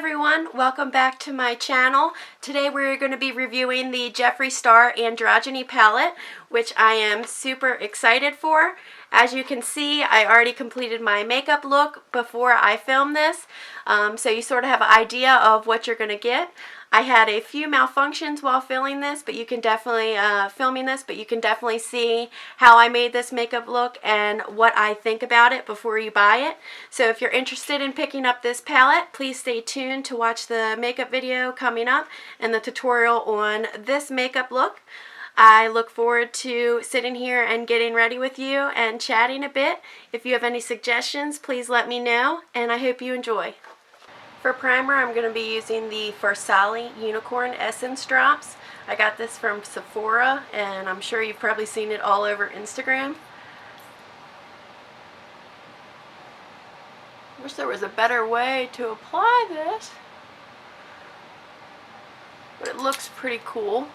everyone, welcome back to my channel. Today we're going to be reviewing the Jeffree Star Androgyny Palette, which I am super excited for. As you can see, I already completed my makeup look before I filmed this, so you sort of have an idea of what you're going to get. I had a few malfunctions while filming this, but you can definitely see how I made this makeup look and what I think about it before you buy it. So if you're interested in picking up this palette, please stay tuned to watch the makeup video coming up and the tutorial on this makeup look. I look forward to sitting here and getting ready with you and chatting a bit. If you have any suggestions, please let me know, and I hope you enjoy. For primer, I'm going to be using the Farsali Unicorn Essence Drops. I got this from Sephora, and I'm sure you've probably seen it all over Instagram. Wish there was a better way to apply this, but it looks pretty cool.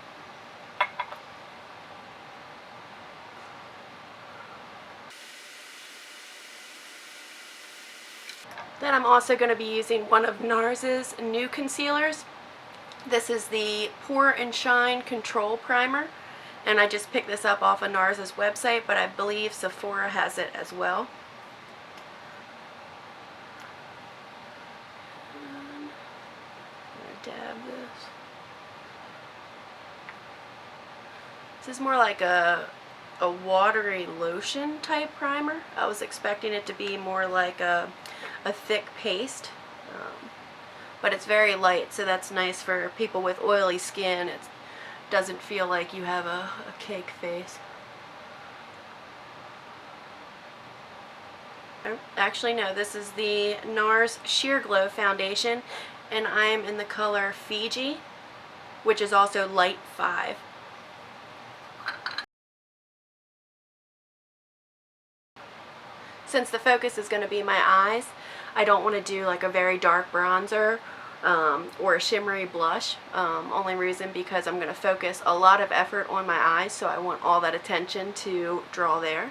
Then I'm also going to be using one of NARS's new concealers. This is the Pour and Shine Control Primer, and I just picked this up off of NARS's website, but I believe Sephora has it as well. I'm going to dab this. This is more like a watery lotion type primer. I was expecting it to be more like a thick paste, but it's very light, so that's nice for people with oily skin. It doesn't feel like you have a cake face. Actually, no, this is the NARS Sheer Glow Foundation, and I am in the color Fiji, which is also light 5. Since the focus is going to be my eyes, I don't want to do like a very dark bronzer or a shimmery blush. Only reason because I'm going to focus a lot of effort on my eyes, so I want all that attention to draw there.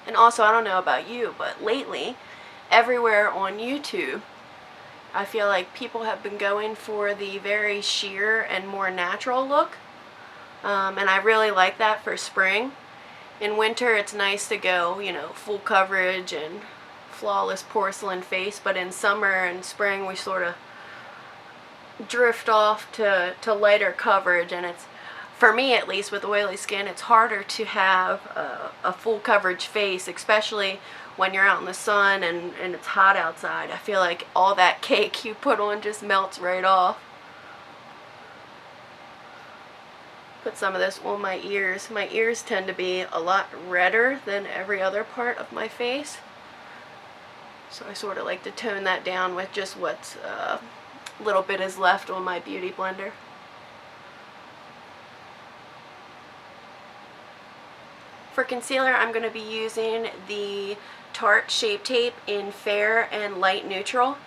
And also, I don't know about you, but lately, everywhere on YouTube, I feel like people have been going for the very sheer and more natural look, and I really like that for spring. In winter, it's nice to go, you know, full coverage and flawless porcelain face, but in summer and spring, we sort of drift off to lighter coverage, and it's, for me at least, with oily skin, it's harder to have a full coverage face, especially when you're out in the sun and it's hot outside. I feel like all that cake you put on just melts right off. Put some of this on my ears. My ears tend to be a lot redder than every other part of my face, so I sort of like to tone that down with just what's little bit is left on my beauty blender. For concealer, I'm going to be using the Tarte Shape Tape in Fair and Light Neutral.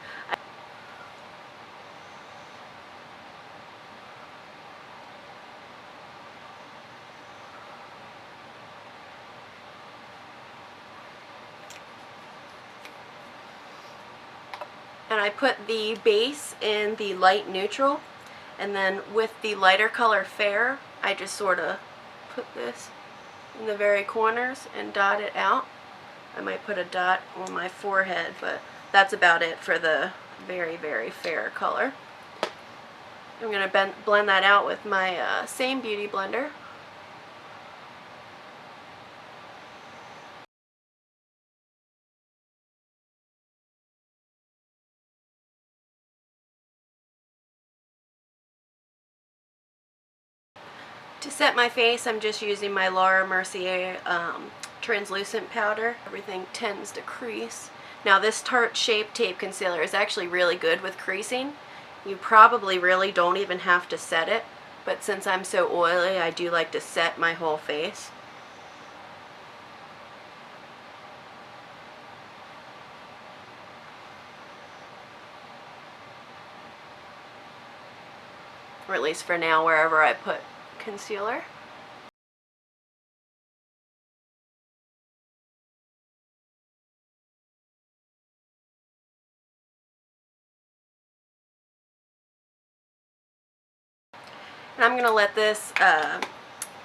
And I put the base in the light neutral, and then with the lighter color Fair, I just sort of put this in the very corners and dot it out. I might put a dot on my forehead, but that's about it for the very, very fair color. I'm going to blend that out with my same beauty blender. To set my face, I'm just using my Laura Mercier translucent powder. Everything tends to crease. Now, this Tarte Shape Tape concealer is actually really good with creasing. You probably really don't even have to set it, but since I'm so oily, I do like to set my whole face. or at least for now, wherever I put concealer. And I'm going to let this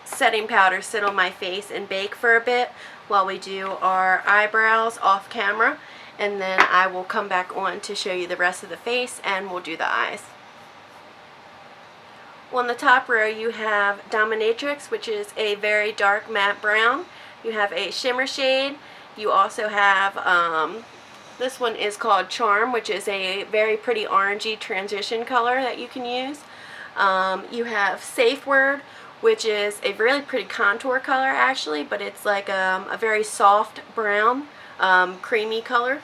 setting powder sit on my face and bake for a bit while we do our eyebrows off camera, and then I will come back on to show you the rest of the face and we'll do the eyes. On the top row you have Dominatrix, which is a very dark matte brown. You have a shimmer shade. You also have, this one is called Charm, which is a very pretty orangey transition color that you can use. You have Safe Word, which is a really pretty contour color actually, but it's like a very soft brown, creamy color.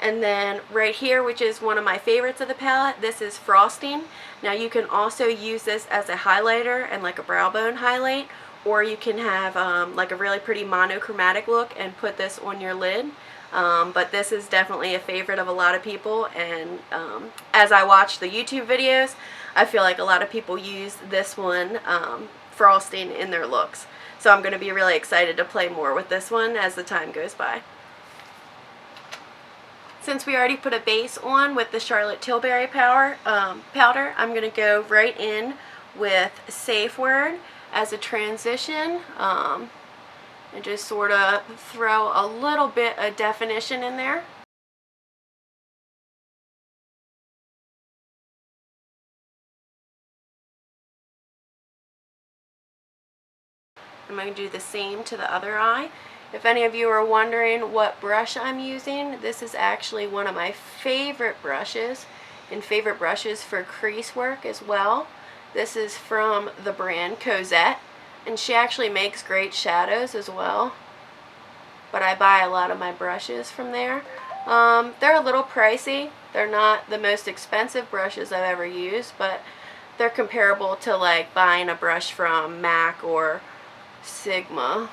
And then right here, which is one of my favorites of the palette, this is Frosting. Now you can also use this as a highlighter and like a brow bone highlight, or you can have like a really pretty monochromatic look and put this on your lid. But this is definitely a favorite of a lot of people, and as I watch the YouTube videos, I feel like a lot of people use this one, Frosting, in their looks. So I'm going to be really excited to play more with this one as the time goes by. Since we already put a base on with the Charlotte Tilbury powder, I'm going to go right in with Safe Word as a transition, and just sort of throw a little bit of definition in there. I'm going to do the same to the other eye. If any of you are wondering what brush I'm using, this is actually one of my favorite brushes, and favorite brushes for crease work as well. This is from the brand Cosette, and she actually makes great shadows as well. But I buy a lot of my brushes from there. They're a little pricey. They're not the most expensive brushes I've ever used, but they're comparable to like buying a brush from MAC or Sigma.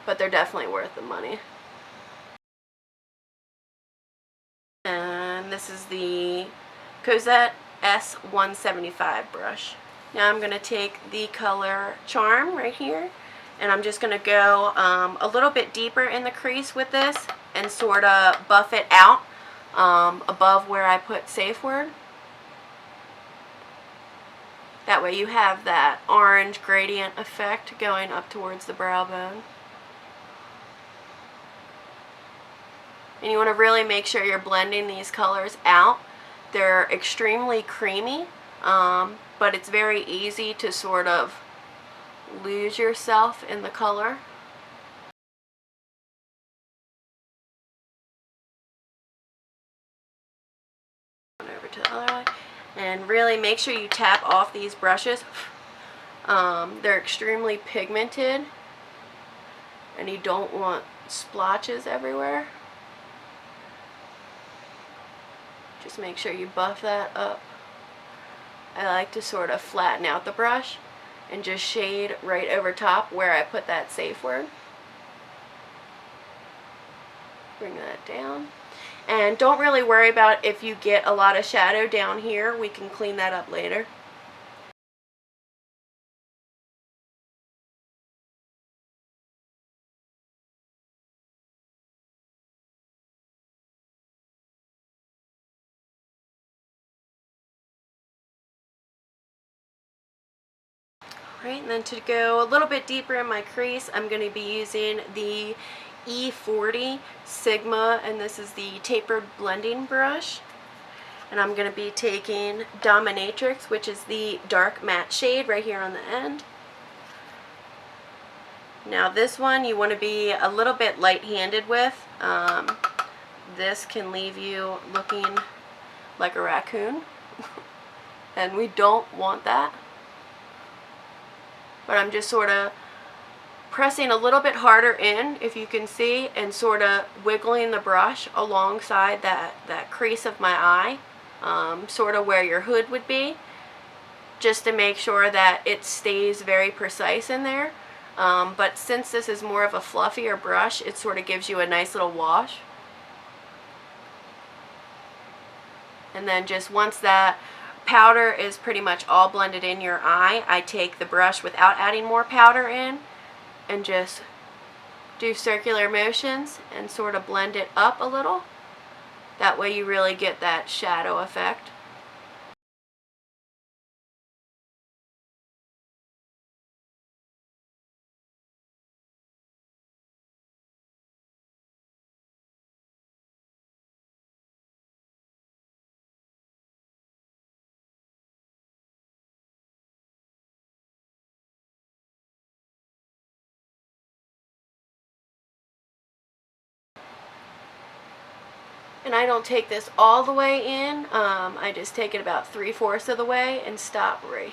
But they're definitely worth the money. And this is the Cosette S175 brush. Now I'm going to take the color Charm right here, and I'm just going to go a little bit deeper in the crease with this and sort of buff it out above where I put Safe Word. That way you have that orange gradient effect going up towards the brow bone. And you want to really make sure you're blending these colors out. They're extremely creamy, but it's very easy to sort of lose yourself in the color. Over to the other eye. And really make sure you tap off these brushes. They're extremely pigmented, and you don't want splotches everywhere. Just make sure you buff that up. I like to sort of flatten out the brush and just shade right over top where I put that Safe Word. Bring that down. And don't really worry about if you get a lot of shadow down here. We can clean that up later. Right, and then to go a little bit deeper in my crease, I'm going to be using the E40 Sigma, and this is the tapered blending brush. And I'm going to be taking Dominatrix, which is the dark matte shade right here on the end. Now this one you want to be a little bit light-handed with. This can leave you looking like a raccoon, and we don't want that. But I'm just sort of pressing a little bit harder in, if you can see, and sort of wiggling the brush alongside that crease of my eye, sort of where your hood would be, just to make sure that it stays very precise in there. But since this is more of a fluffier brush, it sort of gives you a nice little wash. And then just once that powder is pretty much all blended in your eye, I take the brush without adding more powder in and just do circular motions and sort of blend it up a little. That way you really get that shadow effect. And I don't take this all the way in, I just take it about 3/4 of the way and stop right.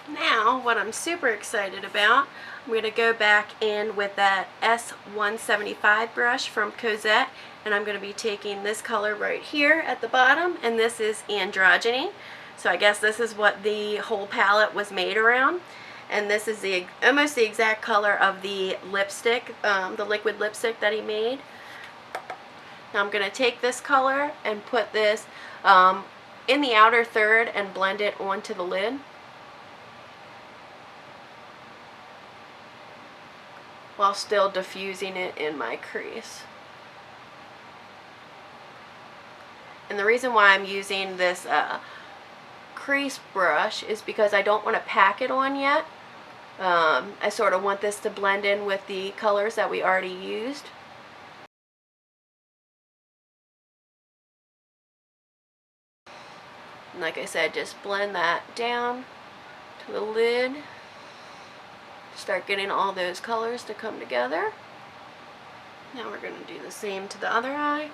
Now, what I'm super excited about, I'm going to go back in with that S175 brush from Cosette, and I'm going to be taking this color right here at the bottom, and this is Androgyny. So I guess this is what the whole palette was made around. And this is almost the exact color of the lipstick, the liquid lipstick that he made. Now I'm going to take this color and put this in the outer third and blend it onto the lid. While still diffusing it in my crease. And the reason why I'm using this crease brush is because I don't want to pack it on yet. I sort of want this to blend in with the colors that we already used. And like I said, just blend that down to the lid. Start getting all those colors to come together. Now we're going to do the same to the other eye.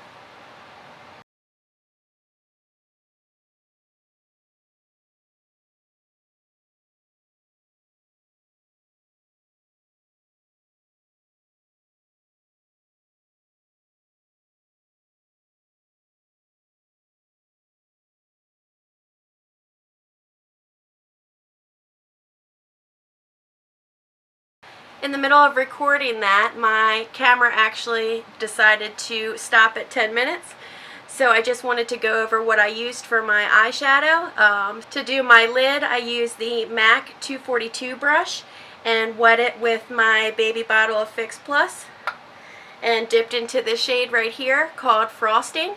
In the middle of recording that, my camera actually decided to stop at 10 minutes. So I just wanted to go over what I used for my eyeshadow. To do my lid, I used the MAC 242 brush and wet it with my baby bottle of Fix Plus and dipped into this shade right here called Frosting.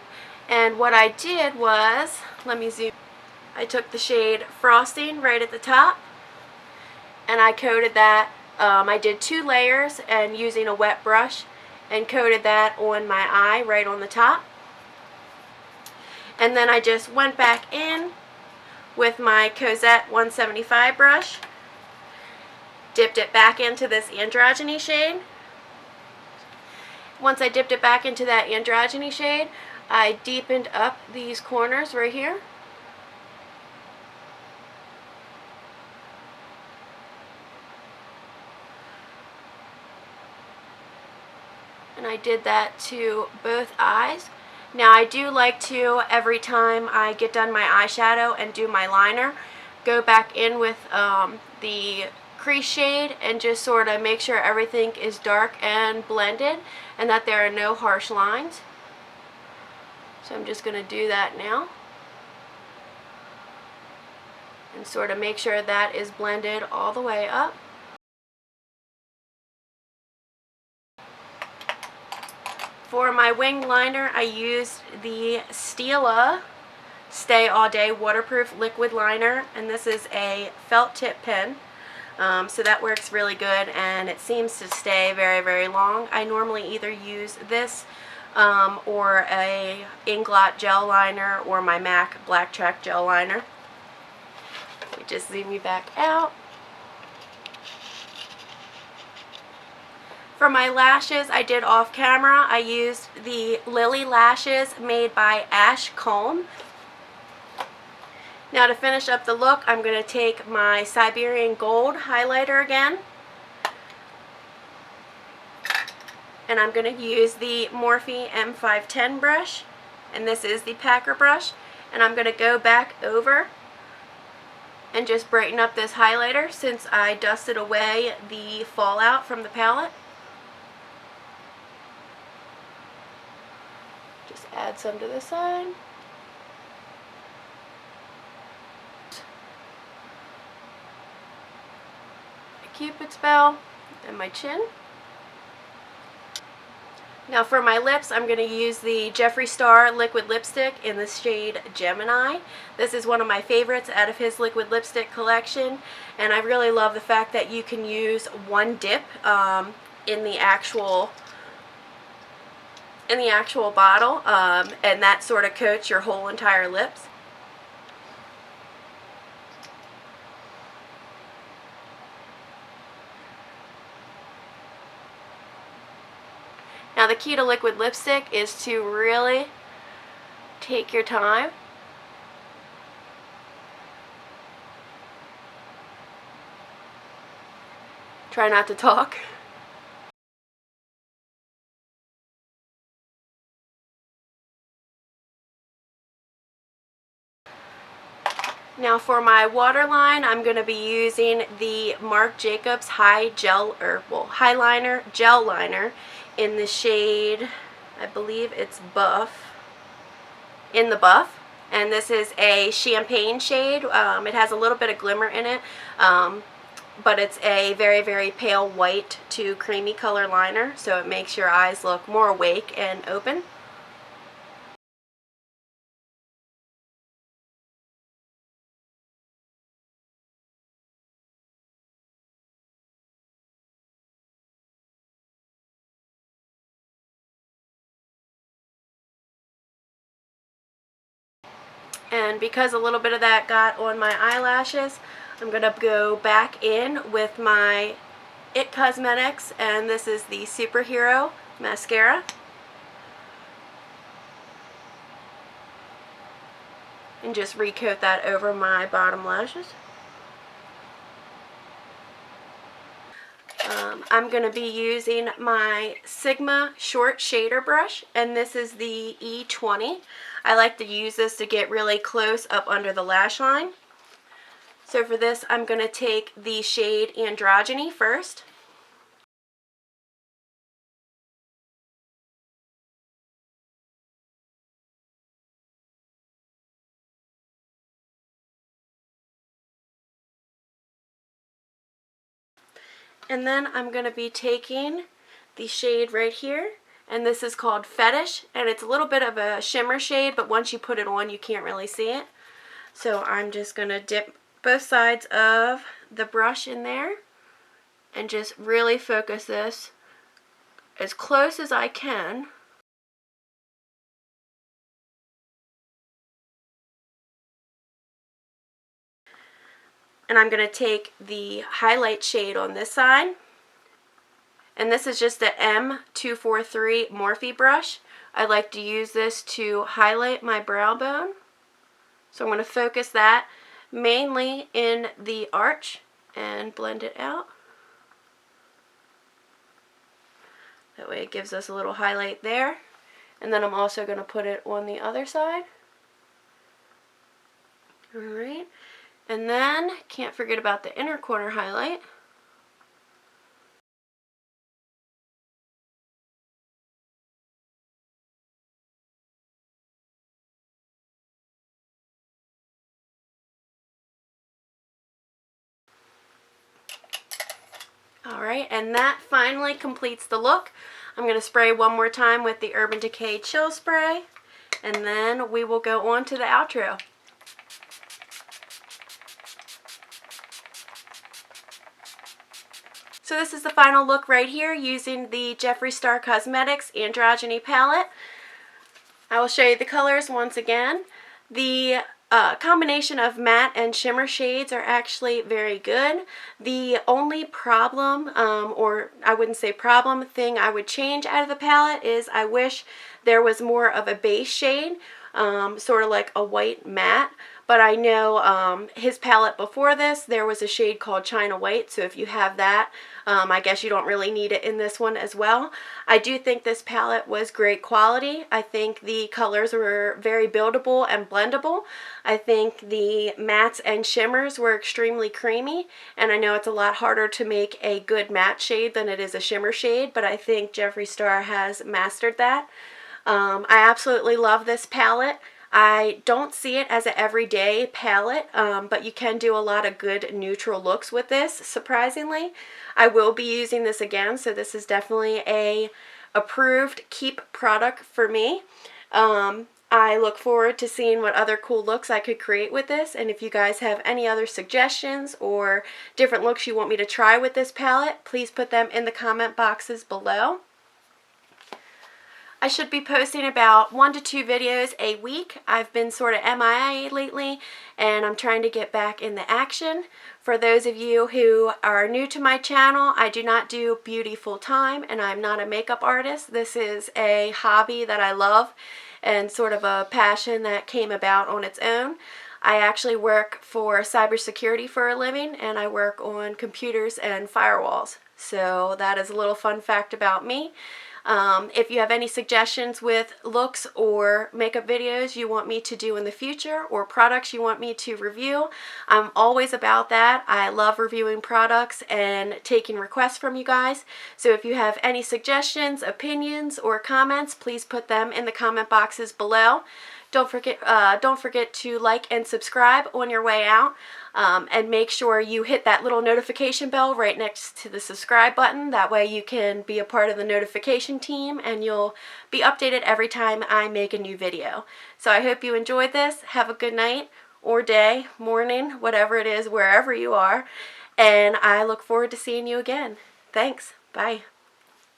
And what I did was, let me zoom. I took the shade Frosting right at the top and I coated that. I did 2 layers and using a wet brush and coated that on my eye right on the top. And then I just went back in with my Cosette 175 brush, dipped it back into this Androgyny shade. Once I dipped it back into that Androgyny shade, I deepened up these corners right here. And I did that to both eyes. Now I do like to, every time I get done my eyeshadow and do my liner, go back in with the crease shade and just sort of make sure everything is dark and blended and that there are no harsh lines. So I'm just going to do that now. And sort of make sure that is blended all the way up. For my wing liner, I used the Stila Stay All Day Waterproof Liquid Liner, and this is a felt tip pen, so that works really good, and it seems to stay very, very long. I normally either use this or a Inglot gel liner or my MAC Black Track gel liner. Let me just zoom you back out. For my lashes, I did off camera. I used the Lily Lashes made by Ash Comb. Now to finish up the look, I'm going to take my Siberian Gold highlighter again. And I'm going to use the Morphe M510 brush. And this is the packer brush. And I'm going to go back over and just brighten up this highlighter since I dusted away the fallout from the palette. Just add some to this side. A Cupid's bow and my chin. Now for my lips, I'm going to use the Jeffree Star liquid lipstick in the shade Gemini. This is one of my favorites out of his liquid lipstick collection, and I really love the fact that you can use one dip in the actual bottle, and that sort of coats your whole entire lips. Now the key to liquid lipstick is to really take your time. Try not to talk. Now for my waterline, I'm going to be using the Marc Jacobs Highliner Gel Liner in the shade, I believe it's Buff, in the Buff. And this is a champagne shade. It has a little bit of glimmer in it, but it's a very, very pale white to creamy color liner, so it makes your eyes look more awake and open. And because a little bit of that got on my eyelashes, I'm going to go back in with my IT Cosmetics, and this is the Superhero Mascara. And just recoat that over my bottom lashes. I'm going to be using my Sigma Short Shader Brush, and this is the E20. I like to use this to get really close up under the lash line. So for this, I'm going to take the shade Androgyny first. And then I'm going to be taking the shade right here, and this is called Fetish, and it's a little bit of a shimmer shade, but once you put it on, you can't really see it. So I'm just going to dip both sides of the brush in there and just really focus this as close as I can. And I'm going to take the highlight shade on this side. And this is just the M243 Morphe brush. I like to use this to highlight my brow bone. So I'm going to focus that mainly in the arch and blend it out. That way it gives us a little highlight there. And then I'm also going to put it on the other side. Alright. And then, can't forget about the inner corner highlight. Alright, and that finally completes the look. I'm going to spray one more time with the Urban Decay Chill Spray, and then we will go on to the outro. So this is the final look right here using the Jeffree Star Cosmetics Androgyny Palette. I will show you the colors once again. The combination of matte and shimmer shades are actually very good. The only problem, or I wouldn't say problem, thing I would change out of the palette is I wish there was more of a base shade, sort of like a white matte. But I know his palette before this, there was a shade called China White, so if you have that, I guess you don't really need it in this one as well. I do think this palette was great quality. I think the colors were very buildable and blendable. I think the mattes and shimmers were extremely creamy, and I know it's a lot harder to make a good matte shade than it is a shimmer shade, but I think Jeffree Star has mastered that. I absolutely love this palette. I don't see it as an everyday palette, but you can do a lot of good neutral looks with this, surprisingly. I will be using this again, so this is definitely a approved keep product for me. I look forward to seeing what other cool looks I could create with this, and if you guys have any other suggestions or different looks you want me to try with this palette, please put them in the comment boxes below. I should be posting about 1 to 2 videos a week. I've been sort of MIA lately, and I'm trying to get back in the action. For those of you who are new to my channel, I do not do beauty full time, and I'm not a makeup artist. This is a hobby that I love and sort of a passion that came about on its own. I actually work for cybersecurity for a living, and I work on computers and firewalls. So that is a little fun fact about me. If you have any suggestions with looks or makeup videos you want me to do in the future, or products you want me to review, I'm always about that. I love reviewing products and taking requests from you guys. So if you have any suggestions, opinions, or comments, please put them in the comment boxes below. Don't forget to like and subscribe on your way out, and make sure you hit that little notification bell right next to the subscribe button. That way you can be a part of the notification team and you'll be updated every time I make a new video. So I hope you enjoyed this. Have a good night or day, morning, whatever it is, wherever you are, and I look forward to seeing you again. Thanks. Bye.